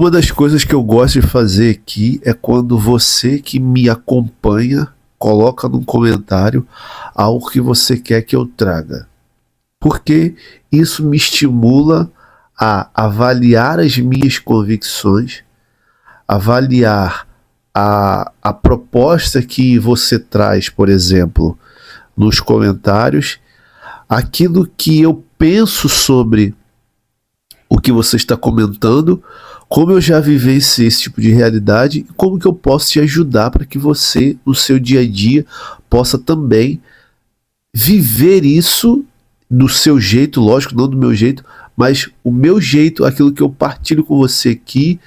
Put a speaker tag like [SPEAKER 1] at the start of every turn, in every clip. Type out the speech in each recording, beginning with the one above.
[SPEAKER 1] uma das coisas que eu gosto de fazer aqui é quando você que me acompanha coloca num comentário algo que você quer que eu traga. Porque isso me estimula a avaliar as minhas convicções, avaliar a proposta que você traz, por exemplo, nos comentários, aquilo que eu penso sobre o que você está comentando, como eu já vivenciei esse tipo de realidade e como que eu posso te ajudar para que você, no seu dia a dia, possa também viver isso do seu jeito, lógico, não do meu jeito, mas o meu jeito, aquilo que eu partilho com você aqui,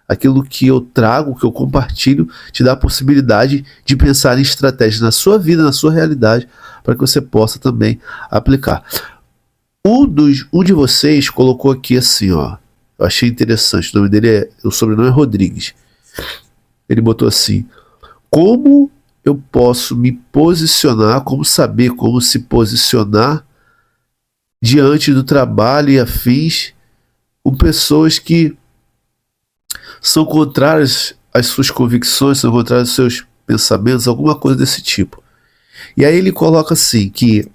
[SPEAKER 1] aquilo que eu trago, que eu compartilho, te dá a possibilidade de pensar em estratégias na sua vida, na sua realidade, para que você possa também aplicar. Um de vocês colocou aqui assim, ó. Eu achei interessante. O nome dele o sobrenome é Rodrigues. Ele botou assim: como eu posso me posicionar, como saber como se posicionar diante do trabalho e afins com pessoas que são contrárias às suas convicções, são contrárias aos seus pensamentos, alguma coisa desse tipo. E aí ele coloca assim que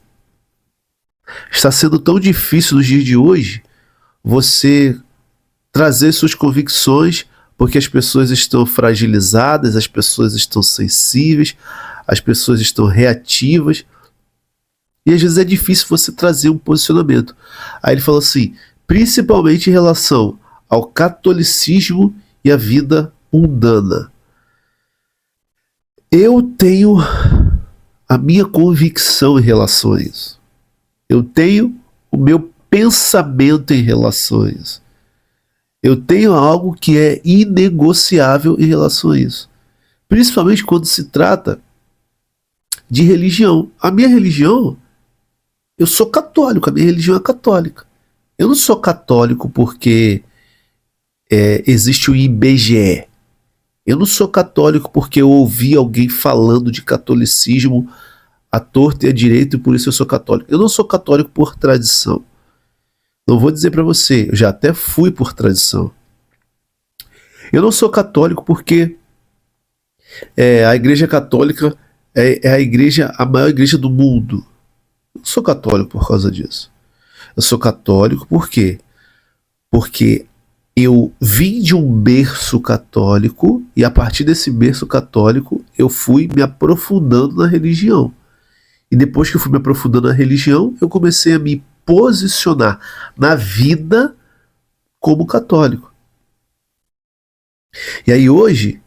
[SPEAKER 1] está sendo tão difícil nos dias de hoje você trazer suas convicções, porque as pessoas estão fragilizadas, as pessoas estão sensíveis, as pessoas estão reativas, e às vezes é difícil você trazer um posicionamento. Aí ele falou assim, principalmente em relação ao catolicismo e a vida mundana. Eu tenho a minha convicção em relação a isso. Eu tenho o meu pensamento em relação a isso. Eu tenho algo que é inegociável em relação a isso. Principalmente quando se trata de religião. A minha religião, eu sou católico, a minha religião é católica. Eu não sou católico porque existe o IBGE. Eu não sou católico porque eu ouvi alguém falando de catolicismo à torta e à direita e por isso eu sou católico. Eu não sou católico por tradição. Não vou dizer para você, eu já até fui por tradição. Eu não sou católico porque a igreja católica é a maior igreja do mundo. Eu não sou católico por causa disso. Eu sou católico por quê? Porque eu vim de um berço católico e a partir desse berço católico eu fui me aprofundando na religião. E depois que eu fui me aprofundando na religião, eu comecei a me posicionar na vida como católico. E aí hoje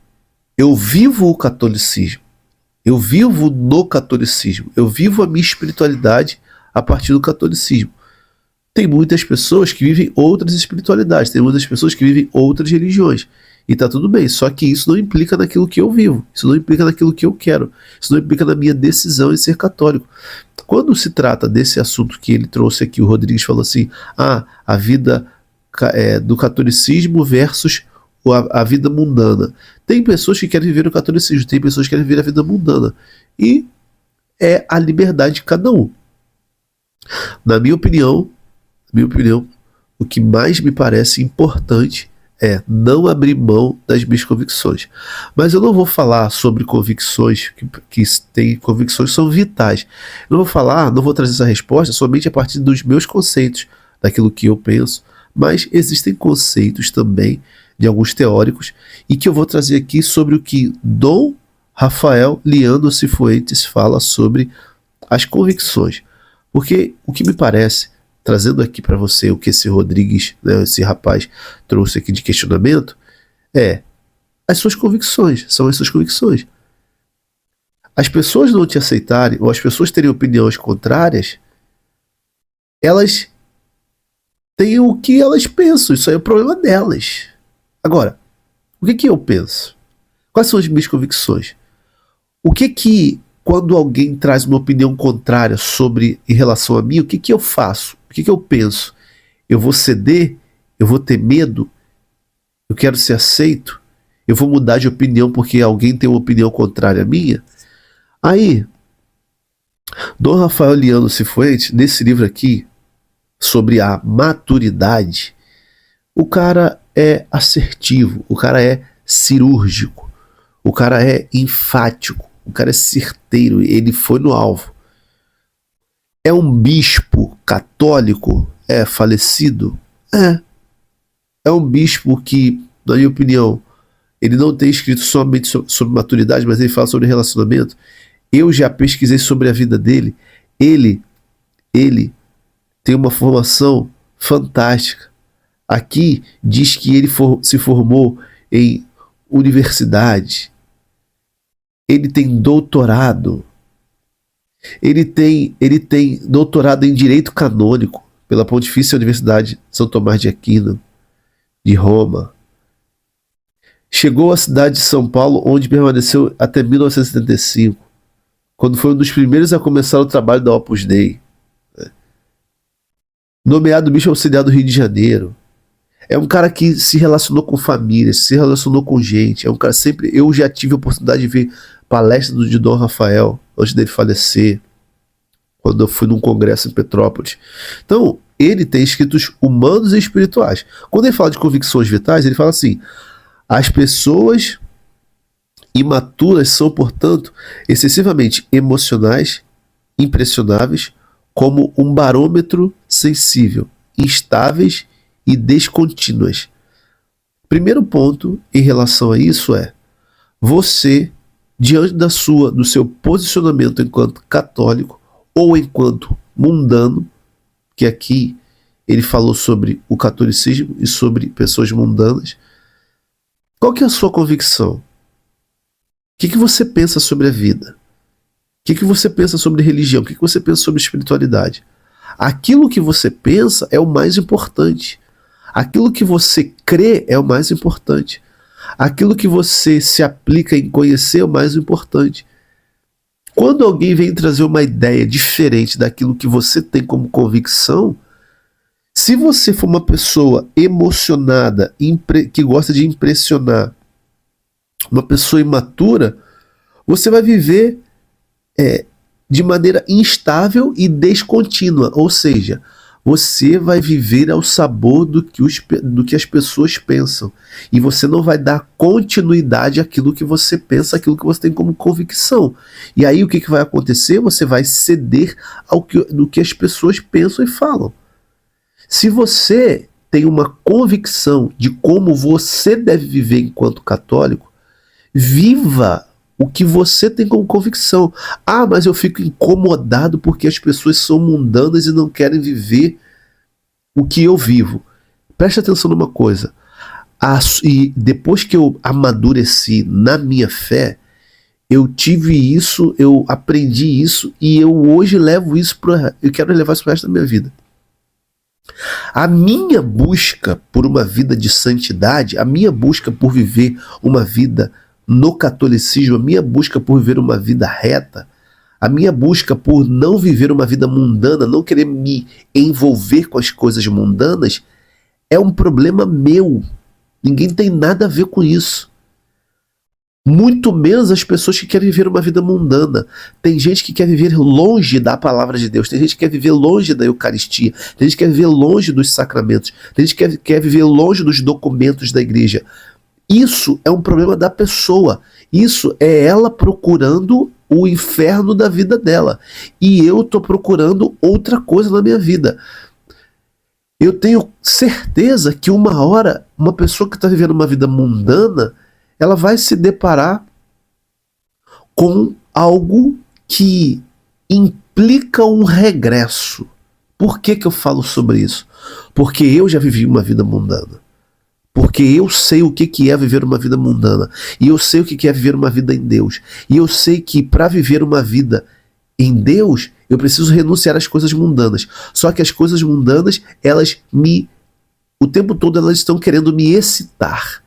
[SPEAKER 1] eu vivo o catolicismo, eu vivo no catolicismo, eu vivo a minha espiritualidade a partir do catolicismo. Tem muitas pessoas que vivem outras espiritualidades, tem muitas pessoas que vivem outras religiões. E tá tudo bem, só que isso não implica naquilo que eu vivo, isso não implica naquilo que eu quero, isso não implica na minha decisão em ser católico. Quando se trata desse assunto que ele trouxe aqui, o Rodrigues falou assim, a vida do catolicismo versus a vida mundana. Tem pessoas que querem viver o catolicismo, tem pessoas que querem viver a vida mundana. E é a liberdade de cada um. Na minha opinião, o que mais me parece importante é não abrir mão das minhas convicções. Mas eu não vou falar sobre convicções que têm convicções que são vitais. Eu não vou trazer essa resposta somente a partir dos meus conceitos, daquilo que eu penso, mas existem conceitos também de alguns teóricos e que eu vou trazer aqui sobre o que Dom Rafael Leandro Cifuentes fala sobre as convicções. Porque o que me parece, trazendo aqui para você o que esse Rodrigues, né, esse rapaz trouxe aqui de questionamento, as suas convicções, são as suas convicções. As pessoas não te aceitarem, ou as pessoas terem opiniões contrárias, elas têm o que elas pensam, isso aí é o problema delas. Agora, o que eu penso? Quais são as minhas convicções? O que quando alguém traz uma opinião contrária em relação a mim, o que eu faço? O que eu penso? Eu vou ceder? Eu vou ter medo? Eu quero ser aceito? Eu vou mudar de opinião porque alguém tem uma opinião contrária à minha? Aí, Dom Rafael Leandro Cifuentes, nesse livro aqui, sobre a maturidade, o cara, é assertivo, o cara é cirúrgico, o cara é enfático, o cara é certeiro, ele foi no alvo. É um bispo católico? É falecido? É. É um bispo que, na minha opinião, ele não tem escrito somente sobre maturidade, mas ele fala sobre relacionamento. Eu já pesquisei sobre a vida dele. Ele tem uma formação fantástica. Aqui diz que ele se formou em universidade. Ele tem doutorado. Ele tem doutorado em Direito Canônico pela Pontifícia Universidade São Tomás de Aquino, de Roma. Chegou à cidade de São Paulo, onde permaneceu até 1975, quando foi um dos primeiros a começar o trabalho da Opus Dei. Nomeado bispo auxiliar do Rio de Janeiro. É um cara que se relacionou com famílias, se relacionou com gente. É um cara sempre... Eu já tive a oportunidade de ver palestras de Dom Rafael, antes dele falecer, quando eu fui num congresso em Petrópolis. Então, ele tem escritos humanos e espirituais. Quando ele fala de convicções vitais, ele fala assim: as pessoas imaturas são, portanto, excessivamente emocionais, impressionáveis, como um barômetro sensível, instáveis e descontínuas. Primeiro ponto em relação a isso é: você, diante do seu posicionamento enquanto católico ou enquanto mundano, que aqui ele falou sobre o catolicismo e sobre pessoas mundanas, qual que é a sua convicção? O que você pensa sobre a vida? O que você pensa sobre religião? O que você pensa sobre espiritualidade? Aquilo que você pensa é o mais importante. Aquilo que você crê é o mais importante. Aquilo que você se aplica em conhecer é o mais importante. Quando alguém vem trazer uma ideia diferente daquilo que você tem como convicção, se você for uma pessoa emocionada, que gosta de impressionar, uma pessoa imatura, você vai viver de maneira instável e descontínua. Ou seja, você vai viver ao sabor do que as pessoas pensam. E você não vai dar continuidade àquilo que você pensa, àquilo que você tem como convicção. E aí o que vai acontecer? Você vai ceder do que as pessoas pensam e falam. Se você tem uma convicção de como você deve viver enquanto católico, viva o que você tem como convicção. Ah, mas eu fico incomodado porque as pessoas são mundanas e não querem viver o que eu vivo. Preste atenção numa coisa. E depois que eu amadureci na minha fé, eu tive isso, eu aprendi isso e eu hoje levo isso eu quero levar isso pro resto da minha vida. A minha busca por uma vida de santidade, a minha busca por viver uma vida no catolicismo, a minha busca por viver uma vida reta, a minha busca por não viver uma vida mundana, não querer me envolver com as coisas mundanas, é um problema meu. Ninguém tem nada a ver com isso. Muito menos as pessoas que querem viver uma vida mundana. Tem gente que quer viver longe da palavra de Deus, tem gente que quer viver longe da Eucaristia, tem gente que quer viver longe dos sacramentos, tem gente que quer viver longe dos documentos da igreja. Isso é um problema da pessoa. Isso é ela procurando o inferno da vida dela. E eu estou procurando outra coisa na minha vida. Eu tenho certeza que uma hora, uma pessoa que está vivendo uma vida mundana, ela vai se deparar com algo que implica um regresso. Por que eu falo sobre isso? Porque eu já vivi uma vida mundana. Porque eu sei o que é viver uma vida mundana. E eu sei o que é viver uma vida em Deus. E eu sei que para viver uma vida em Deus, eu preciso renunciar às coisas mundanas. Só que as coisas mundanas, o tempo todo elas estão querendo me excitar.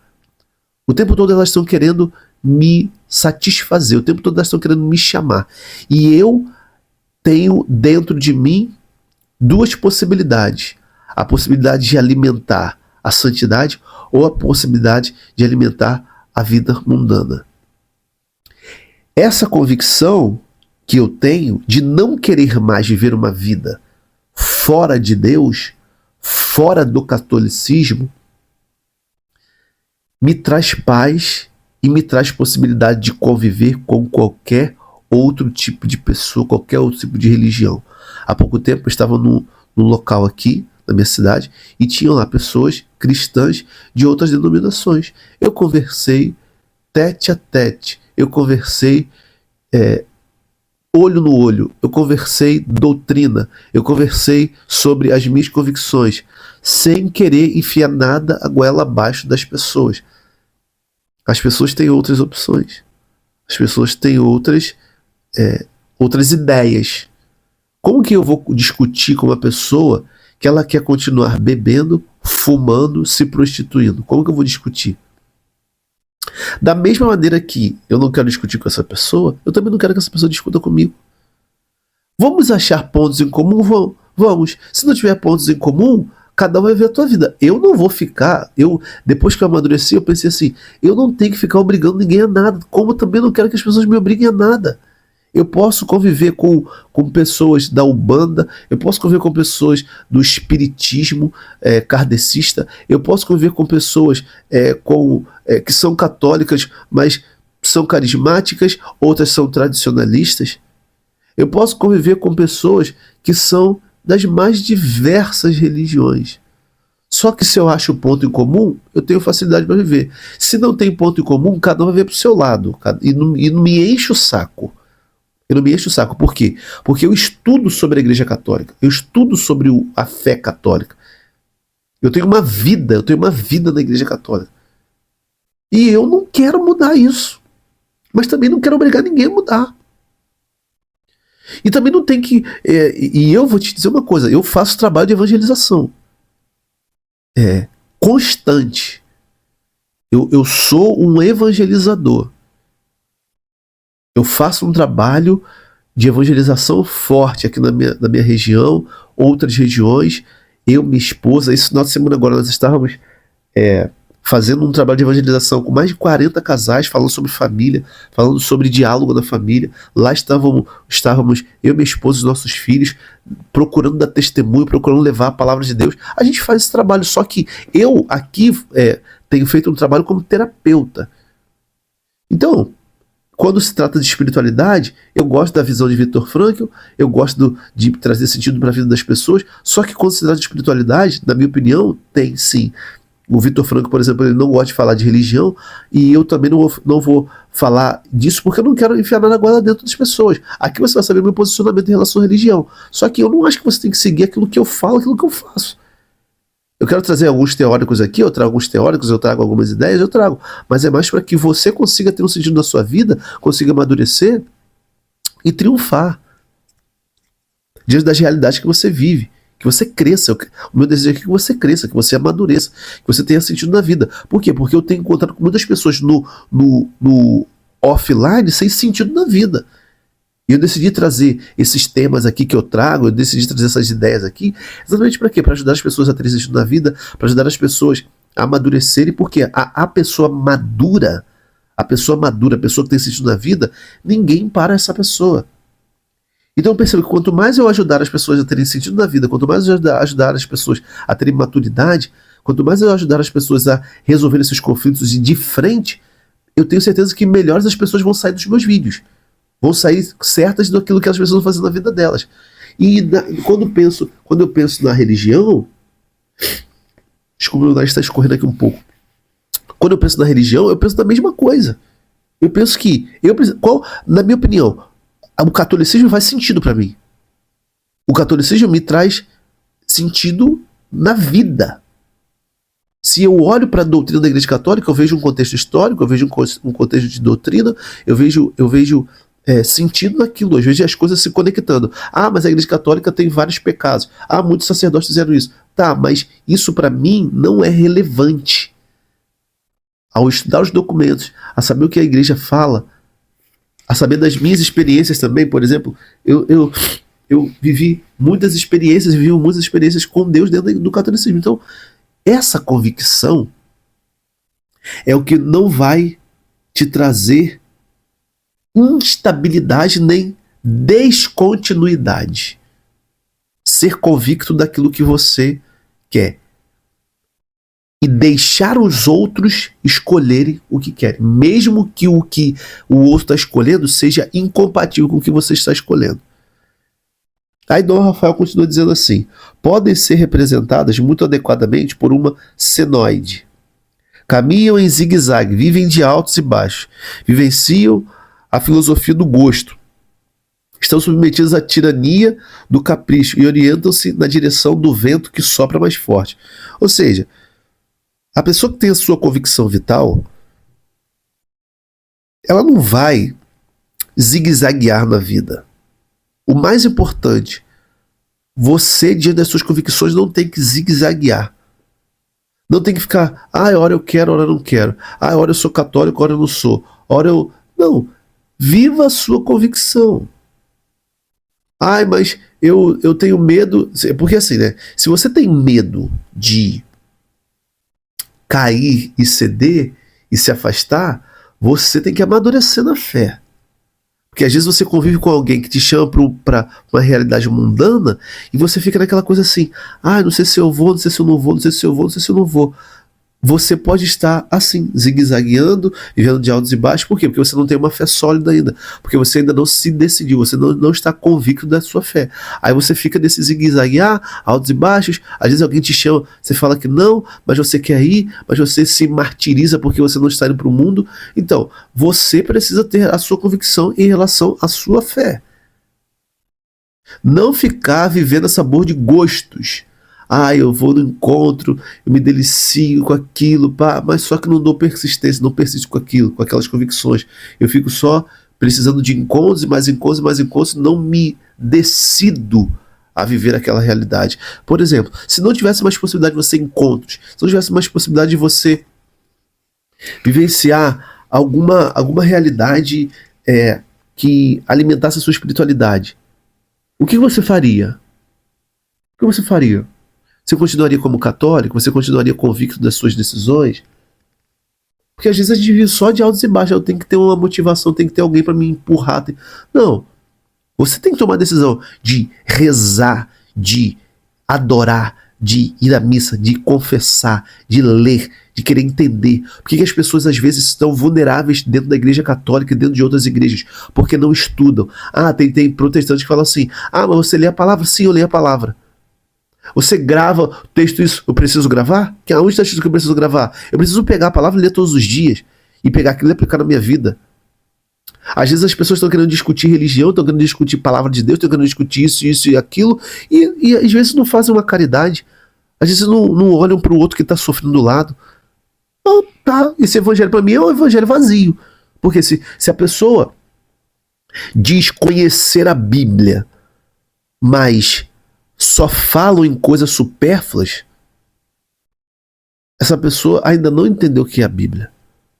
[SPEAKER 1] O tempo todo elas estão querendo me satisfazer. O tempo todo elas estão querendo me chamar. E eu tenho dentro de mim duas possibilidades. A possibilidade de alimentar a santidade ou a possibilidade de alimentar a vida mundana. Essa convicção que eu tenho de não querer mais viver uma vida fora de Deus, fora do catolicismo, me traz paz e me traz possibilidade de conviver com qualquer outro tipo de pessoa, qualquer outro tipo de religião. Há pouco tempo eu estava num local aqui, na minha cidade, e tinham lá pessoas cristãs de outras denominações. Eu conversei tete a tete, eu conversei olho no olho, eu conversei doutrina, eu conversei sobre as minhas convicções, sem querer enfiar nada a goela abaixo das pessoas. As pessoas têm outras opções, as pessoas têm outras ideias. Como que eu vou discutir com uma pessoa que ela quer continuar bebendo, fumando, se prostituindo? Como que eu vou discutir? Da mesma maneira que eu não quero discutir com essa pessoa, eu também não quero que essa pessoa discuta comigo. Vamos achar pontos em comum? Vamos. Se não tiver pontos em comum, cada um vai ver a tua vida. Eu não vou ficar, depois que eu amadureci, eu pensei assim, eu não tenho que ficar obrigando ninguém a nada, como também não quero que as pessoas me obriguem a nada. Eu posso conviver com pessoas da Umbanda, eu posso conviver com pessoas do espiritismo kardecista, eu posso conviver com pessoas que são católicas, mas são carismáticas, outras são tradicionalistas. Eu posso conviver com pessoas que são das mais diversas religiões. Só que se eu acho ponto em comum, eu tenho facilidade para viver. Se não tem ponto em comum, cada um vai ver para o seu lado. E não me enche o saco. Eu não me encho o saco. Por quê? Porque eu estudo sobre a Igreja Católica. Eu estudo sobre a fé católica. Eu tenho uma vida na Igreja Católica. E eu não quero mudar isso. Mas também não quero obrigar ninguém a mudar. E também não tem que... e eu vou te dizer uma coisa. Eu faço trabalho de evangelização. Constante. Eu sou um evangelizador. Eu faço um trabalho de evangelização forte aqui na minha região, outras regiões. Eu, minha esposa, esse final de semana agora nós estávamos fazendo um trabalho de evangelização com mais de 40 casais, falando sobre família, falando sobre diálogo na família. Lá estávamos eu, minha esposa e os nossos filhos, procurando dar testemunho, procurando levar a palavra de Deus. A gente faz esse trabalho, só que eu aqui tenho feito um trabalho como terapeuta. Então, quando se trata de espiritualidade, eu gosto da visão de Viktor Frankl, eu gosto de trazer sentido para a vida das pessoas, só que quando se trata de espiritualidade, na minha opinião, tem sim. O Viktor Frankl, por exemplo, ele não gosta de falar de religião, e eu também não vou falar disso porque eu não quero enfiar nada agora dentro das pessoas. Aqui você vai saber o meu posicionamento em relação à religião. Só que eu não acho que você tem que seguir aquilo que eu falo, aquilo que eu faço. Eu quero trazer alguns teóricos aqui, eu trago alguns teóricos, eu trago algumas ideias, eu trago. Mas é mais para que você consiga ter um sentido na sua vida, consiga amadurecer e triunfar diante das realidades que você vive. Que você cresça. O meu desejo é que você cresça, que você amadureça, que você tenha sentido na vida. Por quê? Porque eu tenho encontrado com muitas pessoas no offline sem sentido na vida. E eu decidi trazer esses temas aqui que eu trago, eu decidi trazer essas ideias aqui, exatamente para quê? Para ajudar as pessoas a terem sentido na vida, para ajudar as pessoas a amadurecerem, porque a pessoa madura, a pessoa que tem sentido na vida, ninguém para essa pessoa. Então eu percebo que quanto mais eu ajudar as pessoas a terem sentido na vida, quanto mais eu ajudar as pessoas a terem maturidade, quanto mais eu ajudar as pessoas a resolver esses conflitos e de frente, eu tenho certeza que melhores as pessoas vão sair dos meus vídeos. Vão sair certas daquilo que as pessoas vão fazer na vida delas. E quando eu penso na religião... Desculpa, meu nariz está escorrendo aqui um pouco. Quando eu penso na religião, eu penso na mesma coisa. Eu penso que... na minha opinião, o catolicismo faz sentido para mim. O catolicismo me traz sentido na vida. Se eu olho para a doutrina da Igreja Católica, eu vejo um contexto histórico, eu vejo um contexto de doutrina, eu vejo sentido naquilo, às vezes as coisas se conectando. Ah, mas a Igreja Católica tem vários pecados. Ah, muitos sacerdotes fizeram isso. Tá, mas isso para mim não é relevante. Ao estudar os documentos, a saber o que a Igreja fala, a saber das minhas experiências também, por exemplo, eu vivi muitas experiências com Deus dentro do catolicismo. Então, essa convicção é o que não vai te trazer instabilidade nem descontinuidade. Ser convicto daquilo que você quer. e deixar os outros escolherem o que querem, mesmo que o outro está escolhendo seja incompatível com o que você está escolhendo. Aí Dom Rafael continua dizendo assim: podem ser representadas muito adequadamente por uma senoide. Caminham em zigue-zague, vivem de altos e baixos, vivenciam a filosofia do gosto, estão submetidos à tirania do capricho e orientam-se na direção do vento que sopra mais forte. Ou seja, a pessoa que tem a sua convicção vital, ela não vai zigue-zaguear na vida. O mais importante, você, diante das suas convicções, não tem que zigue-zaguear. Não tem que ficar, hora eu quero, hora eu não quero. Hora eu sou católico, hora eu não sou. Hora eu... Não. Viva a sua convicção. Mas eu tenho medo... Porque assim, né? Se você tem medo de cair e ceder e se afastar, você tem que amadurecer na fé. Porque às vezes você convive com alguém que te chama para uma realidade mundana e você fica naquela coisa assim, não sei se eu vou, não sei se eu não vou, não sei se eu vou, não sei se eu não vou. Você pode estar assim, zigue-zagueando, vivendo de altos e baixos. Por quê? Porque você não tem uma fé sólida ainda. Porque você ainda não se decidiu, você não está convicto da sua fé. Aí você fica nesse zigue-zaguear, altos e baixos. Às vezes alguém te chama, você fala que não, mas você quer ir, mas você se martiriza porque você não está indo para o mundo. Então, você precisa ter a sua convicção em relação à sua fé. Não ficar vivendo a sabor de gostos. Eu vou no encontro, eu me delicio com aquilo, mas só que não dou persistência, não persisto com aquilo, com aquelas convicções. Eu fico só precisando de encontros e mais encontros e mais encontros, não me decido a viver aquela realidade. Por exemplo, se não tivesse mais possibilidade de você encontros, se não tivesse mais possibilidade de você vivenciar alguma realidade que alimentasse a sua espiritualidade, o que você faria? O que você faria? Você continuaria como católico? Você continuaria convicto das suas decisões? Porque às vezes a gente vive só de altos e baixos. Eu tenho que ter uma motivação, tem que ter alguém para me empurrar. Não. Você tem que tomar a decisão de rezar, de adorar, de ir à missa, de confessar, de ler, de querer entender. Por que as pessoas às vezes estão vulneráveis dentro da igreja católica e dentro de outras igrejas? Porque não estudam. Tem protestantes que falam assim, mas você lê a palavra? Sim, eu leio a palavra. Você grava o texto, isso eu preciso gravar? Onde está escrito que eu preciso gravar? Eu preciso pegar a palavra e ler todos os dias. E pegar aquilo e aplicar na minha vida. Às vezes as pessoas estão querendo discutir religião, estão querendo discutir palavra de Deus, estão querendo discutir isso e aquilo. E às vezes não fazem uma caridade. Às vezes não olham para o outro que está sofrendo do lado. Esse evangelho para mim é um evangelho vazio. Porque se a pessoa diz conhecer a Bíblia, mas só falam em coisas supérfluas, essa pessoa ainda não entendeu o que é a Bíblia,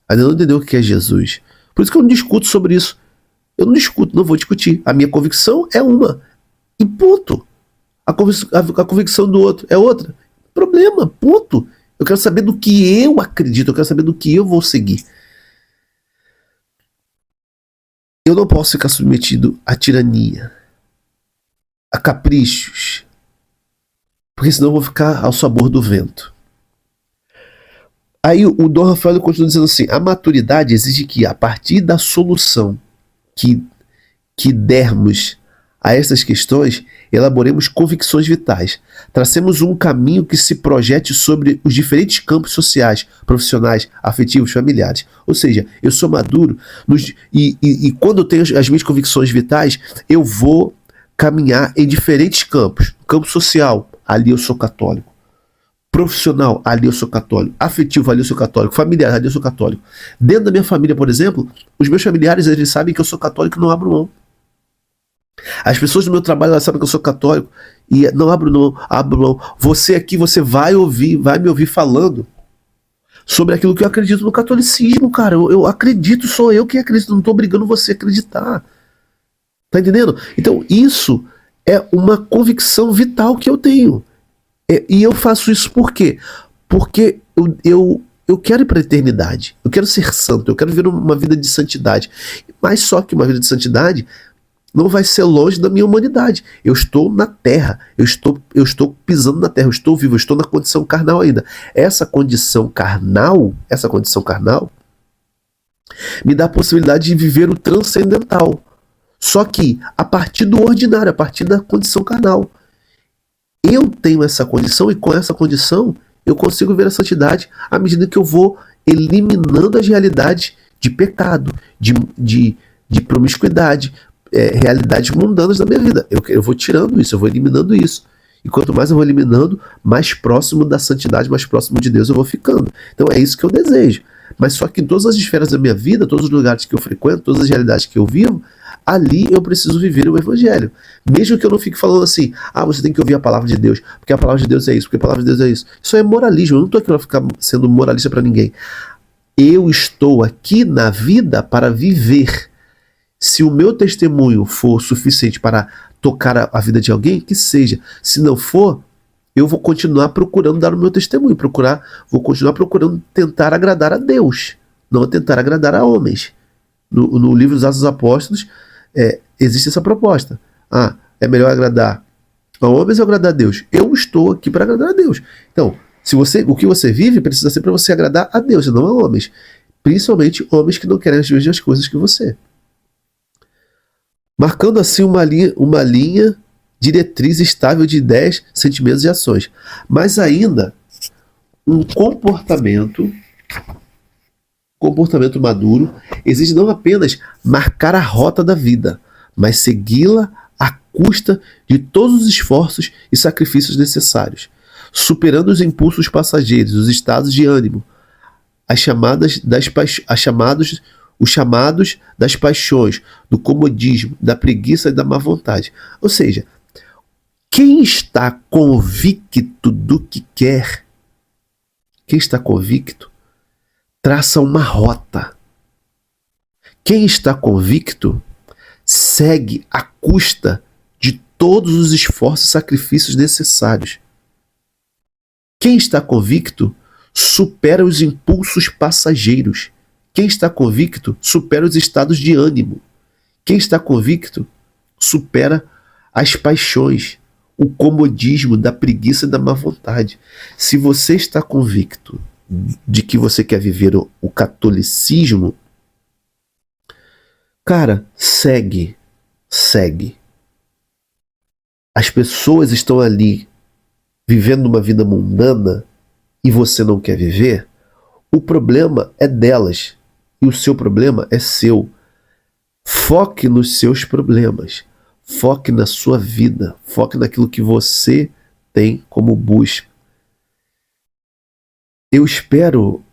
[SPEAKER 1] ainda não entendeu o que é Jesus. Por isso que eu não discuto sobre isso. Eu não discuto, não vou discutir. A minha convicção é uma. E ponto. A convicção do outro é outra. Problema, ponto. Eu quero saber do que eu acredito, eu quero saber do que eu vou seguir. Eu não posso ficar submetido à tirania, a caprichos, porque senão eu vou ficar ao sabor do vento. Aí o Dom Rafael continua dizendo assim: a maturidade exige que, a partir da solução que dermos a essas questões, elaboremos convicções vitais. Tracemos um caminho que se projete sobre os diferentes campos sociais, profissionais, afetivos, familiares. Ou seja, eu sou maduro e quando eu tenho as minhas convicções vitais, eu vou caminhar em diferentes campos. Campo social, ali eu sou católico. Profissional, ali eu sou católico. Afetivo, ali eu sou católico. Familiar, ali eu sou católico. Dentro da minha família, por exemplo, os meus familiares, eles sabem que eu sou católico e não abro mão. As pessoas do meu trabalho, elas sabem que eu sou católico e não abro mão. Você aqui, você vai me ouvir falando sobre aquilo que eu acredito no catolicismo, cara. Eu acredito, sou eu que acredito, não estou obrigando você a acreditar. Tá entendendo? Então, isso é uma convicção vital que eu tenho. E eu faço isso por quê? Porque eu quero ir para a eternidade. Eu quero ser santo. Eu quero viver uma vida de santidade. Mas só que uma vida de santidade não vai ser longe da minha humanidade. Eu estou na terra, eu estou pisando na terra, eu estou vivo, eu estou na condição carnal ainda. Essa condição carnal me dá a possibilidade de viver o transcendental. Só que a partir do ordinário, a partir da condição carnal. Eu tenho essa condição e com essa condição eu consigo ver a santidade à medida que eu vou eliminando as realidades de pecado, de promiscuidade, realidades mundanas da minha vida. Eu vou tirando isso, eu vou eliminando isso. E quanto mais eu vou eliminando, mais próximo da santidade, mais próximo de Deus eu vou ficando. Então é isso que eu desejo. Mas só que em todas as esferas da minha vida, todos os lugares que eu frequento, todas as realidades que eu vivo, ali eu preciso viver o Evangelho. Mesmo que eu não fique falando assim, você tem que ouvir a palavra de Deus, porque a palavra de Deus é isso, porque a palavra de Deus é isso. Isso é moralismo, eu não estou aqui para ficar sendo moralista para ninguém. Eu estou aqui na vida para viver. Se o meu testemunho for suficiente para tocar a vida de alguém, que seja. Se não for, eu vou continuar procurando dar o meu testemunho, vou continuar procurando tentar agradar a Deus, não tentar agradar a homens. No livro dos Atos dos Apóstolos, existe essa proposta. É melhor agradar a homens ou agradar a Deus? Eu estou aqui para agradar a Deus. Então, o que você vive precisa ser para você agradar a Deus e não a homens. Principalmente homens que não querem as mesmas coisas que você. Marcando assim uma linha diretriz estável de ideias, sentimentos e ações. Mas ainda um comportamento maduro exige não apenas marcar a rota da vida, mas segui-la à custa de todos os esforços e sacrifícios necessários, superando os impulsos passageiros, os estados de ânimo, os chamados das paixões, do comodismo, da preguiça e da má vontade. Ou seja, quem está convicto do que quer, traça uma rota. Quem está convicto segue à custa de todos os esforços e sacrifícios necessários. Quem está convicto supera os impulsos passageiros. Quem está convicto supera os estados de ânimo. Quem está convicto supera as paixões, o comodismo da preguiça e da má vontade. Se você está convicto de que você quer viver o catolicismo, cara, segue. As pessoas estão ali vivendo uma vida mundana e você não quer viver, o problema é delas e o seu problema é seu. Foque nos seus problemas, foque na sua vida, foque naquilo que você tem como busca. Eu espero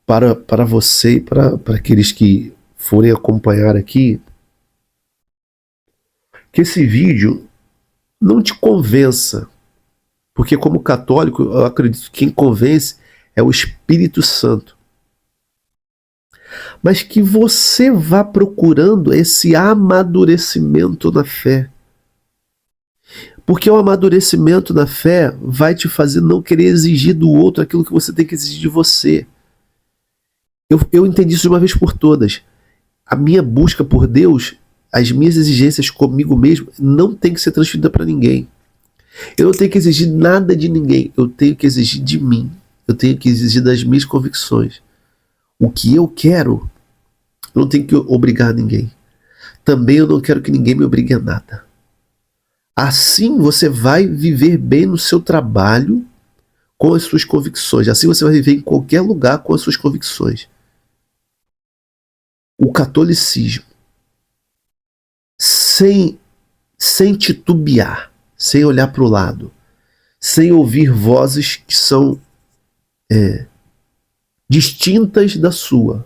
[SPEAKER 1] para você e para aqueles que forem acompanhar aqui, que esse vídeo não te convença, porque como católico eu acredito que quem convence é o Espírito Santo. Mas que você vá procurando esse amadurecimento na fé. Porque o amadurecimento na fé vai te fazer não querer exigir do outro aquilo que você tem que exigir de você. Eu entendi isso de uma vez por todas. A minha busca por Deus, as minhas exigências comigo mesmo, não tem que ser transferida para ninguém. Eu não tenho que exigir nada de ninguém. Eu tenho que exigir de mim. Eu tenho que exigir das minhas convicções. O que eu quero, eu não tenho que obrigar ninguém. Também eu não quero que ninguém me obrigue a nada. Assim você vai viver bem no seu trabalho com as suas convicções. Assim você vai viver em qualquer lugar com as suas convicções. O catolicismo, sem titubear, sem olhar para o lado, sem ouvir vozes que são distintas da sua.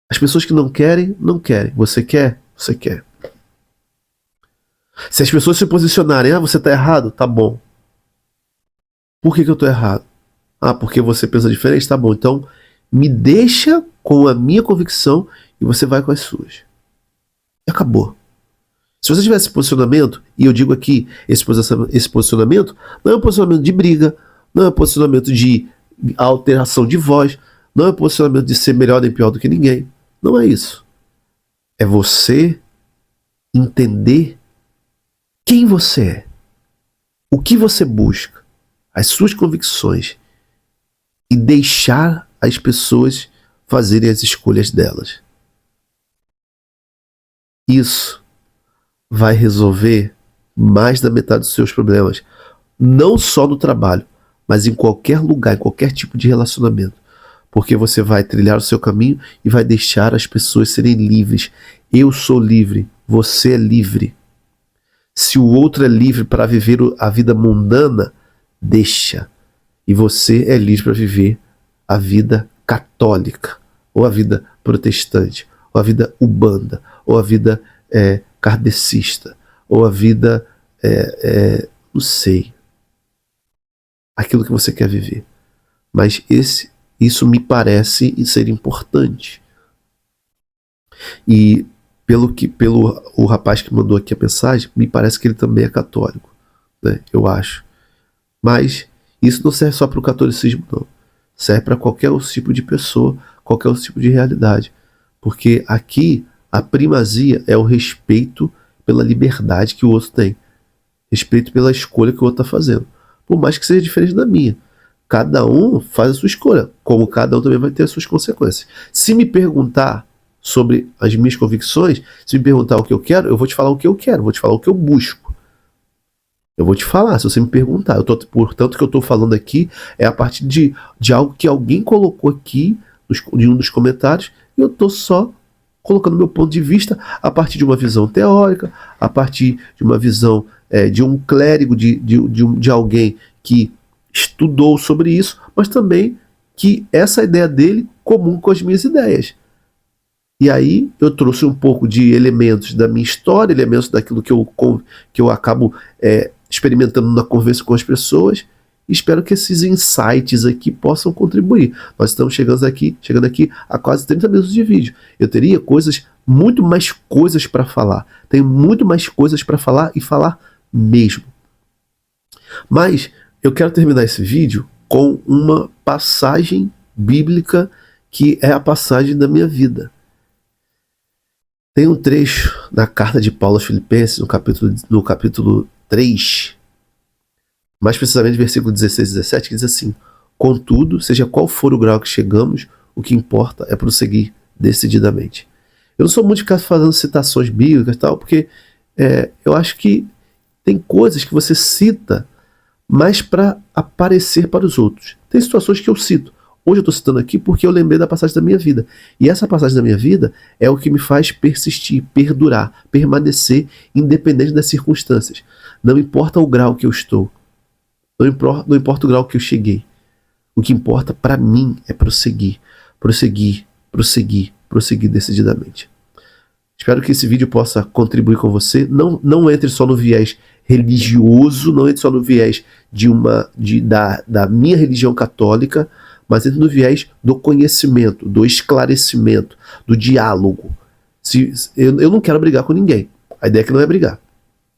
[SPEAKER 1] As pessoas que não querem, não querem. Você quer? Você quer. Se as pessoas se posicionarem, você está errado, tá bom. Por que eu estou errado? Porque você pensa diferente, tá bom. Então, me deixa com a minha convicção e você vai com as suas. E acabou. Se você tiver esse posicionamento, e eu digo aqui, esse posicionamento não é um posicionamento de briga, não é um posicionamento de alteração de voz, não é um posicionamento de ser melhor nem pior do que ninguém. Não é isso. É você entender quem você é, o que você busca, as suas convicções e deixar as pessoas fazerem as escolhas delas. Isso vai resolver mais da metade dos seus problemas, não só no trabalho, mas em qualquer lugar, em qualquer tipo de relacionamento. Porque você vai trilhar o seu caminho e vai deixar as pessoas serem livres. Eu sou livre, você é livre. Se o outro é livre para viver a vida mundana, deixa. E você é livre para viver a vida católica, ou a vida protestante, ou a vida ubanda, ou a vida kardecista, ou a vida, não sei, aquilo que você quer viver. Mas isso me parece ser importante. E pelo o rapaz que mandou aqui a mensagem, me parece que ele também é católico, né? Eu acho. Mas isso não serve só para o catolicismo, não. Serve para qualquer outro tipo de pessoa, qualquer outro tipo de realidade. Porque aqui a primazia é o respeito pela liberdade que o outro tem. Respeito pela escolha que o outro está fazendo. Por mais que seja diferente da minha. Cada um faz a sua escolha, como cada um também vai ter as suas consequências. Se me perguntar sobre as minhas convicções, se me perguntar o que eu quero, eu vou te falar o que eu quero, vou te falar o que eu busco. Eu vou te falar, se você me perguntar. Portanto, o que eu estou falando aqui é a partir de algo que alguém colocou aqui, em um dos comentários, e eu estou só colocando meu ponto de vista a partir de uma visão teórica, a partir de uma visão de um clérigo, de alguém que estudou sobre isso, mas também que essa ideia dele comum com as minhas ideias. E aí eu trouxe um pouco de elementos da minha história, elementos daquilo que eu acabo experimentando na conversa com as pessoas, e espero que esses insights aqui possam contribuir. Nós estamos chegando aqui a quase 30 minutos de vídeo. Eu teria muito mais coisas para falar. Tenho muito mais coisas para falar e falar mesmo. Mas eu quero terminar esse vídeo com uma passagem bíblica que é a passagem da minha vida. Tem um trecho na carta de Paulo aos Filipenses, no capítulo 3, mais precisamente versículo 16 e 17, que diz assim: contudo, seja qual for o grau que chegamos, o que importa é prosseguir decididamente. Eu não sou muito de ficar fazendo citações bíblicas e tal, porque eu acho que tem coisas que você cita mais para aparecer para os outros. Tem situações que eu cito. Hoje eu estou citando aqui porque eu lembrei da passagem da minha vida. E essa passagem da minha vida é o que me faz persistir, perdurar, permanecer, independente das circunstâncias. Não importa o grau que eu estou. Não importa o grau que eu cheguei. O que importa para mim é prosseguir. Prosseguir, prosseguir, prosseguir decididamente. Espero que esse vídeo possa contribuir com você. Não entre só no viés religioso, não entre só no viés da minha religião católica, mas entre no viés do conhecimento, do esclarecimento, do diálogo. Eu não quero brigar com ninguém. A ideia aqui não é brigar.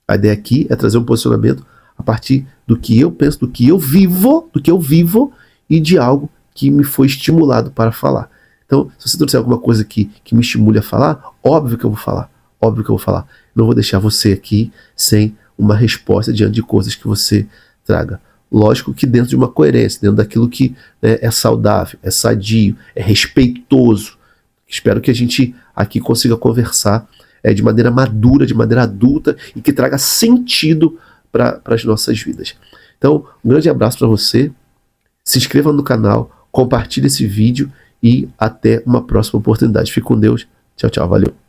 [SPEAKER 1] A ideia aqui é trazer um posicionamento a partir do que eu penso, do que eu vivo e de algo que me foi estimulado para falar. Então, se você trouxer alguma coisa que me estimule a falar, óbvio que eu vou falar. Óbvio que eu vou falar. Não vou deixar você aqui sem uma resposta diante de coisas que você traga. Lógico que dentro de uma coerência, dentro daquilo que é saudável, é sadio, é respeitoso. Espero que a gente aqui consiga conversar de maneira madura, de maneira adulta e que traga sentido para as nossas vidas. Então, um grande abraço para você. Se inscreva no canal, compartilhe esse vídeo e até uma próxima oportunidade. Fique com Deus. Tchau, tchau. Valeu.